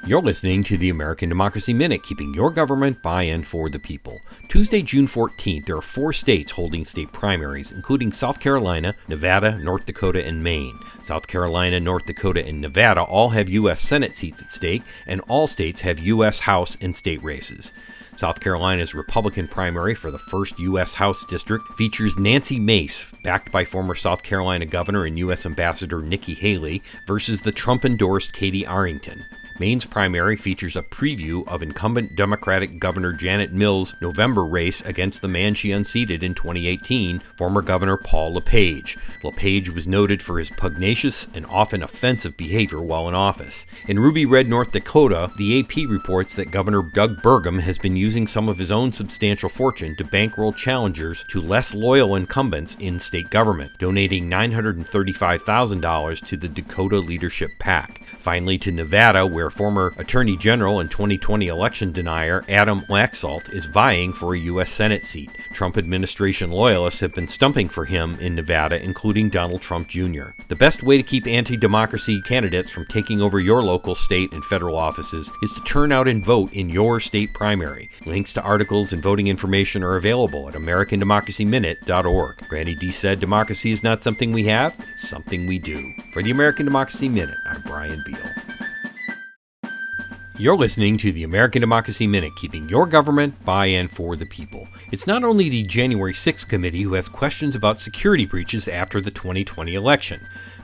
You're listening to the American Democracy Minute, keeping your government by and for the people. Tuesday, June 14th, there are 4 states holding state primaries, including South Carolina, Nevada, North Dakota, and Maine. South Carolina, North Dakota, and Nevada all have U.S. Senate seats at stake, and all states have U.S. House and state races. South Carolina's Republican primary for the 1st U.S. House District features Nancy Mace, backed by former South Carolina Governor and U.S. Ambassador Nikki Haley, versus the Trump-endorsed Katie Arrington. Maine's primary features a preview of incumbent Democratic Governor Janet Mills' November race against the man she unseated in 2018, former Governor Paul LePage. LePage was noted for his pugnacious and often offensive behavior while in office. In Ruby Red, North Dakota, the AP reports that Governor Doug Burgum has been using some of his own substantial fortune to bankroll challengers to less loyal incumbents in state government, donating $935,000 to the Dakota Leadership PAC. Finally, to Nevada, where former Attorney General and 2020 election denier Adam Laxalt is vying for a U.S. Senate seat. Trump administration loyalists have been stumping for him in Nevada, including Donald Trump Jr. The best way to keep anti-democracy candidates from taking over your local, state, and federal offices is to turn out and vote in your state primary. Links to articles and voting information are available at AmericanDemocracyMinute.org. Granny D said democracy is not something we have, it's something we do. For the American Democracy Minute, I'm Brian Beal. You're listening to the American Democracy Minute, keeping your government by and for the people. It's not only the January 6th committee who has questions about security breaches after the 2020 election.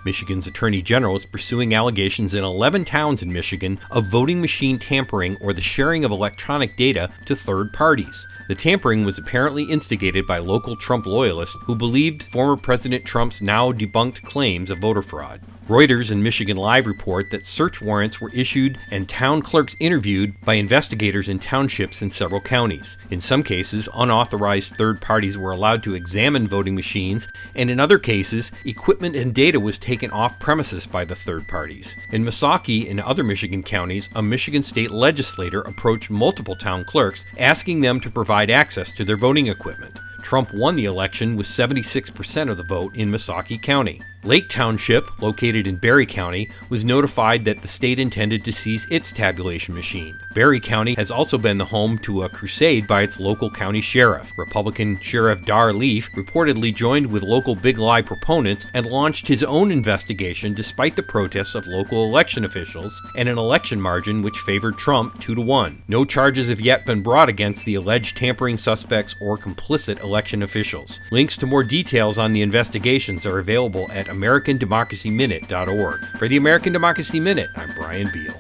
Michigan's Attorney General is pursuing allegations in 11 towns in Michigan of voting machine tampering or the sharing of electronic data to third parties. The tampering was apparently instigated by local Trump loyalists who believed former President Trump's now debunked claims of voter fraud. Reuters and Michigan Live report that search warrants were issued and town clerks interviewed by investigators in townships in several counties. In some cases, unauthorized third parties were allowed to examine voting machines, and in other cases, equipment and data was taken off premises by the third parties. In Missaukee and other Michigan counties, a Michigan state legislator approached multiple town clerks, asking them to provide access to their voting equipment. Trump won the election with 76% of the vote in Missaukee County. Lake Township, located in Berry County, was notified that the state intended to seize its tabulation machine. Berry County has also been the home to a crusade by its local county sheriff. Republican Sheriff Dar Leaf reportedly joined with local Big Lie proponents and launched his own investigation despite the protests of local election officials and an election margin which favored Trump 2-1. No charges have yet been brought against the alleged tampering suspects or complicit election officials. Links to more details on the investigations are available at AmericanDemocracyMinute.org. For the American Democracy Minute, I'm Brian Beal.